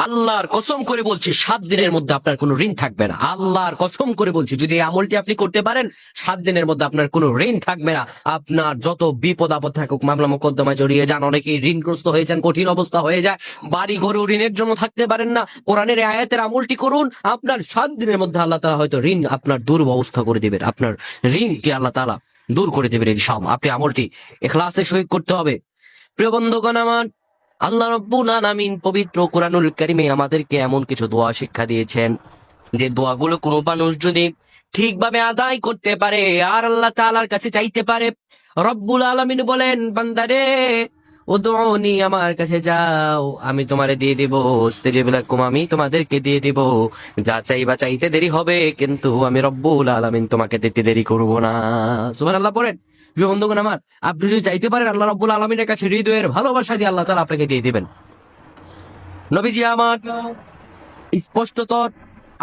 আল্লাহর কসম করে বলছি 7 দিনের মধ্যে আপনার কোনো ঋণ থাকবে না। আল্লাহর কসম করে বলছি, যদি এই আমলটি আপনি করতে পারেন 7 দিনের মধ্যে আপনার কোনো ঋণ থাকবে না। আপনার যত বিপদ আপদ থাকুক, মামলা মোকদ্দমায় জড়িয়ে যান, অনেকেই ঋণগ্রস্ত হয়ে যান, কঠিন অবস্থা হয়ে যায়, বাড়ি ঘরেও ঋণের জন্য থাকতে পারেন না, কোরআনের এই আয়াতের আমলটি করুন, আপনার 7 দিনের মধ্যে আল্লাহ তাআলা হয়তো ঋণ আপনার দুর্ব্যবস্থা করে দিবেন। আপনার ঋণকে আল্লাহ তাআলা দূর করে দেবেন ইনশাআল্লাহ। আপনি আমলটি ইখলাসের সহিত করতে হবে। প্রিয় বন্ধুগণ আমার, আল্লাহ রাব্বুল আলামিন পবিত্র কোরআনুল কারীমে আমাদেরকে এমন কিছু দোয়া শিক্ষা দিয়েছেন, যে দোয়াগুলো কোনো মানুষ যদি ঠিকভাবে আদায় করতে পারে আর আল্লাহ তাআলার কাছে চাইতে পারে, রব্বুল আলামিন বলেন, বান্দারে উদউনি, আমার কাছে যাও, আমি তোমারে দিয়ে দিব, ইস্তাজিব লাকুম, আমি তোমাদেরকে দিয়ে দিব, যা চাইবা চাইতে দেরি হবে, কিন্তু আমি রব্বুল আলামিন তোমাকে দিতে দেরি করব না। সুবহানাল্লাহ পড়েন। প্রিয় বন্ধুগণ আমার, আপনি যদি চাইতে পারেন আল্লাহ রাব্বুল আলামিনের কাছে হৃদয়ের ভালোবাসা দিয়ে আল্লাহ তাআলা আপনাকে দিয়ে দিবেন। নবীজি আমার স্পষ্টতর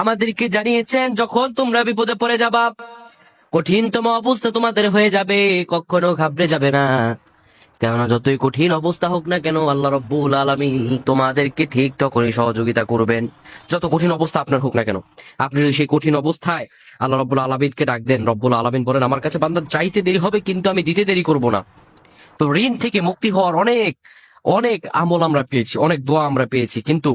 আমাদেরকে জানিয়েছেন, যখন তোমরা বিপদে পড়ে যাবা, কঠিনতম অবস্থা তোমাদের হয়ে যাবে, কখনো ঘাবড়ে যাবে না। কেননা যতই কঠিন অবস্থা হোক না কেন, আল্লাহ রাব্বুল আলামিন তোমাদেরকে ঠিক তখনই সহযোগিতা করবেন। যত কঠিন অবস্থা আপনার হোক না কেন, আপনি যদি সেই কঠিন অবস্থায় আল্লাহ রাব্বুল আলামিনকে ডাক দেন, রব্বুল আলামিন বলেন, আমার কাছে বান্দা চাইতে দেরি হবে, কিন্তু আমি দিতে দেরি করব না। তো ঋণ থেকে মুক্তি হওয়ার অনেক অনেক আমল আমরা পেয়েছি, অনেক দোয়া আমরা পেয়েছি, কিন্তু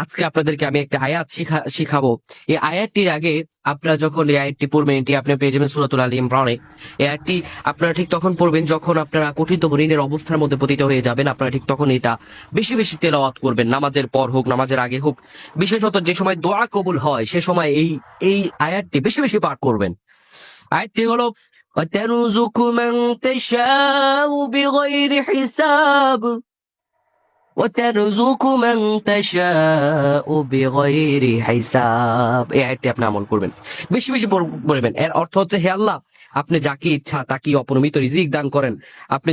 আজকে আপনাদেরকে আমি একটা আয়াত শিখাবো। এই আয়াতটির আগে আপনারা যখন এই আয়াতটি পড়বেন, এটি আপনি পেয়ে যাবেন সূরাতুল আলী ইমরানে। এই আয়াতটি আপনারা ঠিক তখন পড়বেন যখন আপনারা কঠিনতম ঋণের অবস্থার মধ্যে পতিত হয়ে যাবেন। আপনারা ঠিক তখন এটা বেশি বেশি তেলাওয়াত করবেন, নামাজের পর হোক, নামাজের আগে হোক, বিশেষত যে সময় দোয়া কবুল হয় সে সময় এই আয়াতটি বেশি বেশি পাঠ করবেন। আয়াতটি হলো, وترزق من تشاء بغير حساب وترزق من تشاء بغير حساب। এই আয়াতটি আপনি আমল করবেন, বেশি বেশি বলবেন। এর অর্থ হচ্ছে, হে আল্লাহ, আপনি যাকে ইচ্ছা তাকে অপরিমিত রিজিক দান করেন, আপনি